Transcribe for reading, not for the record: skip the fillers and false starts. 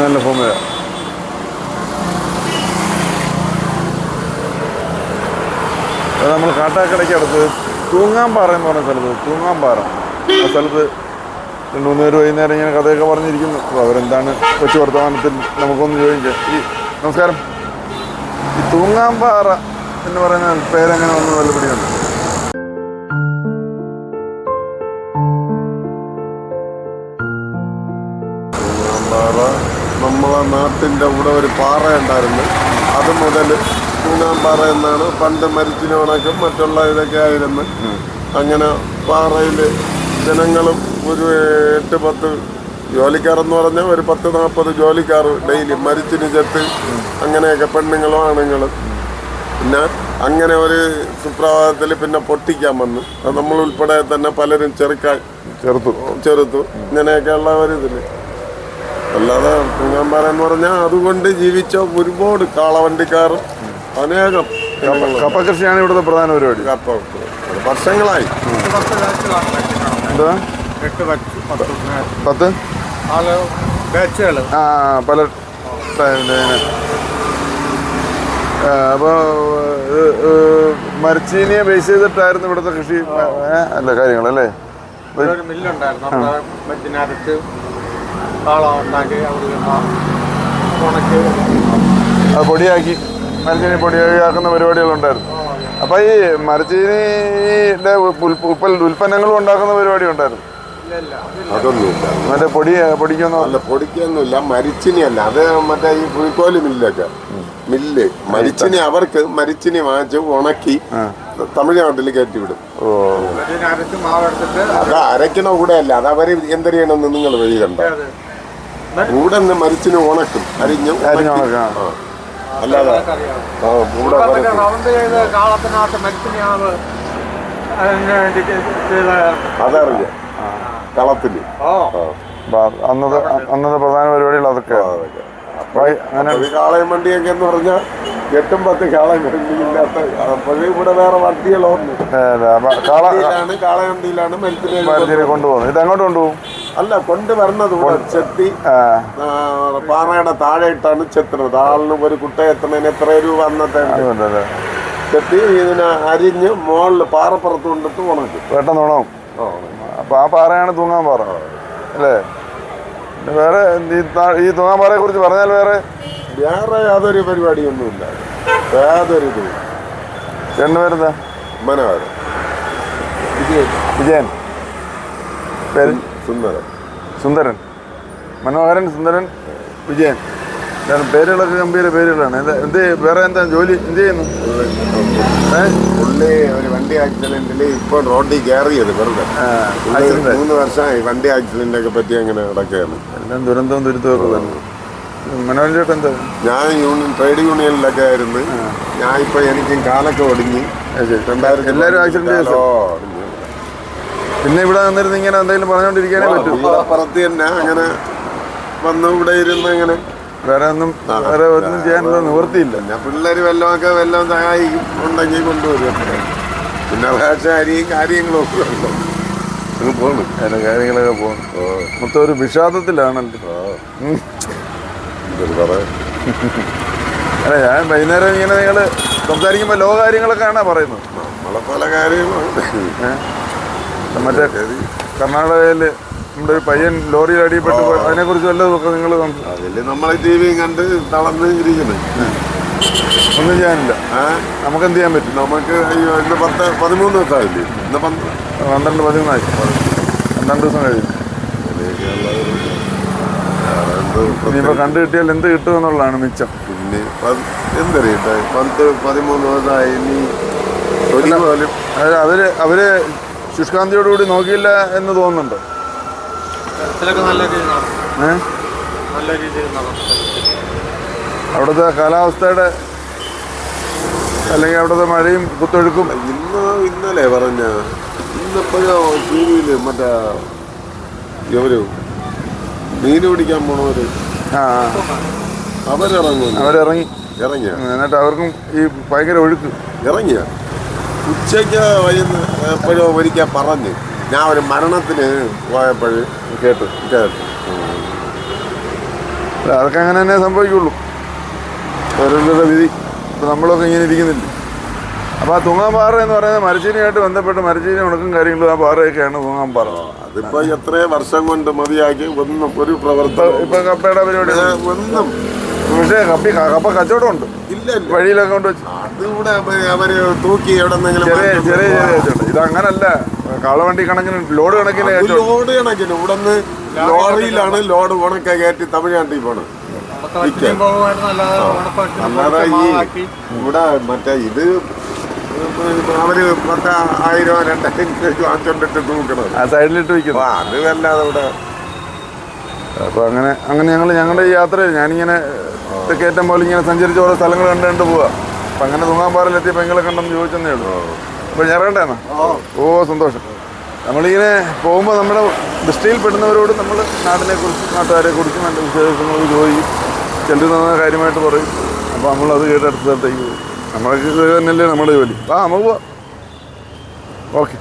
നല്ല ഫോമില. അത് നമ്മൾ കാട്ടാക്കടയ്ക്ക് അടുത്ത് തൂങ്ങാൻപാറ എന്ന് പറഞ്ഞ സ്ഥലത്ത്, തൂങ്ങാൻപാറ ആ സ്ഥലത്ത് 2-3 പേര് വൈകുന്നേരം ഇങ്ങനെ കഥയൊക്കെ പറഞ്ഞിരിക്കുന്നു. അപ്പോൾ അവരെന്താണ് കൊച്ചു വർത്തമാനത്തിൽ നമുക്കൊന്ന് ചോദിക്കാം. നമസ്കാരം, ഈ തൂങ്ങാൻപാറ എന്ന് പറയുന്ന പേരെങ്ങനെ വന്ന് നല്ല പിടിയുണ്ട്? തൂങ്ങാൻപാറ നമ്മളെ നാട്ടിൻ്റെ കൂടെ ഒരു പാറ ഉണ്ടായിരുന്നു. അത് മുതൽ തൂങ്ങാൻപാറ എന്നാണ്. പണ്ട് മരിച്ചിനോണക്കും മറ്റുള്ള ഇതൊക്കെ ആയിരുന്നു. അങ്ങനെ പാറയിൽ ജനങ്ങളും ഒരു 8-10 ജോലിക്കാരെന്ന് പറഞ്ഞാൽ ഒരു 10-40 ജോലിക്കാർ ഡെയിലി മരിച്ചിന് ചെത്ത് അങ്ങനെയൊക്കെ പെണ്ണുങ്ങളും ആണുങ്ങളും. പിന്നെ അങ്ങനെ ഒരു സുപ്രഭാതത്തിൽ പിന്നെ പൊട്ടിക്കാൻ വന്നു. അത് നമ്മൾ ഉൾപ്പെടെ തന്നെ പലരും ചെറുത്തു ഇങ്ങനെയൊക്കെയുള്ള ഒരിതിൽ. അല്ലാതെ തൂങ്ങാൻപാറ എന്ന് പറഞ്ഞാൽ അതുകൊണ്ട് ജീവിച്ച ഒരുപാട് കാളവണ്ടിക്കാർ അനേകം. കപ്പ കൃഷിയാണ് ഇവിടുത്തെ പ്രധാന പരിപാടി. കപ്പ വർഷങ്ങളായി. എന്താ 10 പല. അപ്പോൾ മരച്ചീനിയെ ബേസ് ചെയ്തിട്ടായിരുന്നു ഇവിടുത്തെ കൃഷി അല്ല കാര്യങ്ങളല്ലേ? അത് പൊടിയാക്കി മരച്ചീനി പൊടിയാക്കുന്ന പരിപാടികളുണ്ടായിരുന്നു. അപ്പോൾ ഈ മരച്ചീനിയുടെ ഉൽപ്പന്നങ്ങളും ഉണ്ടാക്കുന്ന പരിപാടി ഉണ്ടായിരുന്നു? അതൊന്നുമില്ല. മറ്റേ പൊടിക്കൊന്നുമില്ല. മരിച്ചിനിയല്ല, അത് മറ്റേ ഈ പുൽക്കോലി മില്ലൊക്കെ മില്ല്. മരിച്ചിനി അവർക്ക് മരിച്ചിനി വാങ്ങിച്ച് ഉണക്കി തമിഴ്നാട്ടിൽ കയറ്റിവിടും. അത് അരയ്ക്കണ കൂടെ അല്ല, അത് അവര് എന്തെയ്യണമെന്ന് നിങ്ങൾ വഴികണ്ട. കൂടെ നിന്ന് മരിച്ചിനി ഉണക്കും, അരിഞ്ഞും അല്ലാതെ അതറിയാം കളത്തില്. അന്നത്തെ പ്രധാന പരിപാടികൾ അതൊക്കെ. കാളയം വണ്ടിയൊക്കെ എന്ന് പറഞ്ഞാൽ 8-10 കാളയം വണ്ടിയില്ലാത്ത. അപ്പോഴും ഇവിടെ വേറെ വണ്ടികളൊന്നും കാളവണ്ടിയിലാണ് മരത്തിനെ കൊണ്ടുപോകുന്നത്. ഇത് അങ്ങോട്ട് കൊണ്ടുപോകും അല്ല, കൊണ്ടുവരണത് ഇവിടെ ചെത്തി പാറയുടെ താഴെ ഇട്ടാണ് ചെത്തുന്നത്. ആളിന് ഒരു കുട്ട എത്തുന്നതിന് എത്ര രൂപ അന്നത്തെ ചെത്തി ഇതിനെ അരിഞ്ഞ് മുകളിൽ പാറപ്പുറത്ത് കൊണ്ടിട്ട് ഉണക്കും. പെട്ടെന്ന് ഉണവും. അപ്പൊ ആ പാറയാണ് തൂങ്ങാൻപാറ അല്ലേ? വേറെ ഈ തൂങ്ങാൻപാറയെ കുറിച്ച് പറഞ്ഞാൽ വേറെ യാതൊരു പരിപാടിയൊന്നുമില്ല. യാതൊരു ഇത്. രണ്ടുപേരെന്താ? മനോഹരൻ വിജയൻ, സുന്ദരൻ, മനോഹരൻ, സുന്ദരൻ, വിജയൻ. പേരുകളൊക്കെ ഗംഭീര പേരുകളാണ്. വേറെ എന്താ ജോലി? എന്ത് ചെയ്യുന്നു? പുള്ളി ഒരു വണ്ടി ആക്സിഡന്റിൽ ഇപ്പോൾ റോഡിൽ കയറിയത് വെറുതെ. 3 വർഷമായി വണ്ടി ആക്സിഡന്റ് ഒക്കെ പറ്റി അങ്ങനെ നടക്കുകയാണ്. എല്ലാം ദുരന്തവും ദുരിതമൊക്കെ തന്നെ. മനോഹരൻ ചേട്ടൻ എന്താ? ഞാൻ ട്രേഡ് യൂണിയനിലൊക്കെ ആയിരുന്നു. ഞാൻ ഇപ്പൊ എനിക്ക് കാലൊക്കെ ഒടിഞ്ഞ്. എല്ലാവരും ആക്സിഡന്റ്. പിന്നെ ഇവിടെ വന്നിരുന്ന് ഇങ്ങനെ എന്തെങ്കിലും പറഞ്ഞോണ്ടിരിക്കാനേ പറ്റും. പുറത്ത് തന്നെ അങ്ങനെ വന്ന് ഇവിടെ ഇരുന്ന് അങ്ങനെ വേറെ ഒന്നും ചെയ്യാനുള്ള നിവൃത്തിയില്ല. പിന്നെ പിള്ളേർ വല്ലതൊക്കെ സഹായിക്കും ഉണ്ടെങ്കിൽ കൊണ്ടുവരും. പിന്നെ ഭാഷ കാര്യങ്ങളും ഒക്കെ ഉണ്ടോ പോകണം. അതിന്റെ കാര്യങ്ങളൊക്കെ പോകണം. മൊത്തം ഒരു വിഷാദത്തിലാണല്ലോ. അല്ല, ഞാൻ വൈകുന്നേരം ഇങ്ങനെ നിങ്ങൾ സംസാരിക്കുമ്പോൾ ലോ കാര്യങ്ങളൊക്കെയാണ് പറയുന്നത്. നമ്മളെ പല കാര്യങ്ങളും. മറ്റേ കർണാടകയിൽ നമ്മുടെ ഒരു പയ്യൻ ലോറിയിൽ അടിപ്പെട്ട് അതിനെ കുറിച്ച് വല്ലതൊക്കെ നിങ്ങൾ അതിൽ നമ്മളെ ടി വിയും കണ്ട് തളർന്ന് ഇരിക്കുന്നത്. ഒന്നും ചെയ്യാനില്ല. നമുക്ക് എന്ത് ചെയ്യാൻ പറ്റും? നമുക്ക് ഇന്ന് 13 ദിവസമായില്ലേ? ഇന്ന് 12-13 ദിവസം കഴിയും. ഇനിയിപ്പോൾ കണ്ടു കിട്ടിയാൽ എന്ത് കിട്ടുമെന്നുള്ളതാണ് മിച്ചം. പിന്നെ എന്തറിയട്ടെ, 13 ദിവസമായി. ഇനി പോലും അവര് ശുഷ്കാന്തിയോടുകൂടി നോക്കിയില്ല എന്ന് തോന്നുന്നുണ്ടോ? അവിടുത്തെ കാലാവസ്ഥയുടെ അല്ലെങ്കിൽ അവിടുത്തെ മഴയും കുത്തൊഴുക്കും. ഇന്നലെ ഇന്നിപ്പോഴോ ടി വിയിൽ മറ്റേ ഇവര് മീൻ പിടിക്കാൻ പോണവര് അവരിറങ്ങി. എന്നിട്ട് അവർക്കും ഈ ഭയങ്കര ഒഴുക്ക്. ഇറങ്ങിയ ഉച്ചയ്ക്ക് എപ്പോഴോ ഒരിക്കൽ പറഞ്ഞ് ഞാൻ ഒരു മരണത്തിന് പോയപ്പോഴ് കേട്ടു. അതൊക്കെ അങ്ങനെ തന്നെ സംഭവിക്കുള്ളൂ, ഓരോരുത്തരുടെ വിധി. ഇപ്പം നമ്മളൊക്കെ ഇങ്ങനെ ഇരിക്കുന്നില്ല. അപ്പോൾ ആ തൂങ്ങാൻപാറ എന്ന് പറയുന്നത് മരച്ചീനിയായിട്ട് ബന്ധപ്പെട്ട് മരച്ചീനി ഉണക്കും കാര്യങ്ങളും ആ പാറയൊക്കെയാണ് തൂങ്ങാൻപാറ. അതിപ്പോ എത്രയോ വർഷം കൊണ്ട് മതിയാക്കി ഒന്നും ഒരു പ്രവർത്തനം ഇപ്പം കപ്പയുടെ പരിപാടി ഒന്നും പക്ഷേ കപ്പ കച്ചവടം ഉണ്ട് ഇല്ല. വഴിയിലൊക്കെ കൊണ്ട് വെച്ച് അതിവിടെ അവര് തൂക്കി എവിടെന്നെങ്കിലും ചെറിയ ചെറിയ ചെറിയ കച്ചവടം. ഇത് അങ്ങനല്ല, കാളവണ്ടി കണക്കിന് ലോഡ് കണക്കിന് കച്ചവടം. ലോഡ് കണക്കിന് ഇവിടെ നിന്ന് ലോറിയിലാണ് ലോഡ് ഉണക്ക കയറ്റി തമിഴ്നാട്ടിൽ പോണത്. അല്ലാതെ ഈ ഇവിടെ മറ്റേ ഇത് അവര് 10,000 2,000 വാങ്ങിച്ചോണ്ടിട്ട് തൂക്കണത് ആ സൈഡിലിട്ട് വയ്ക്കുന്നു. അത് വല്ലാതെ ഇവിടെ. അപ്പോൾ അങ്ങനെ ഞങ്ങളുടെ ഈ യാത്രയിൽ ഞാനിങ്ങനെ കയറ്റം പോലെ ഇങ്ങനെ സഞ്ചരിച്ച് ഓരോ സ്ഥലങ്ങൾ കണ്ടുകൊണ്ട് പോവുക. അപ്പം അങ്ങനെ തൂങ്ങാൻപാറയിലെത്തിയപ്പോൾ നിങ്ങളെ കണ്ടെന്ന് ചോദിച്ചെന്നേ ഉള്ളൂ. അപ്പോൾ ഞാൻ ഇറങ്ങണ്ടേന്നാ? ഓ സന്തോഷം. നമ്മളിങ്ങനെ പോകുമ്പോൾ നമ്മുടെ ദൃഷ്ടിയിൽപ്പെടുന്നവരോട് നമ്മൾ നാട്ടിനെക്കുറിച്ചും നാട്ടുകാരെക്കുറിച്ചും എൻ്റെ വിശേഷങ്ങൾ ചോദിക്കും, ചെല്ലുന്ന കാര്യമായിട്ട് പറയും. അപ്പോൾ നമ്മളത് കേട്ട് അടുത്ത സ്ഥലത്തേക്ക് പോകും. നമ്മൾക്ക് ഇത് തന്നെയല്ലേ നമ്മുടെ ജോലി. നമുക്ക് പോവാം. ഓക്കെ.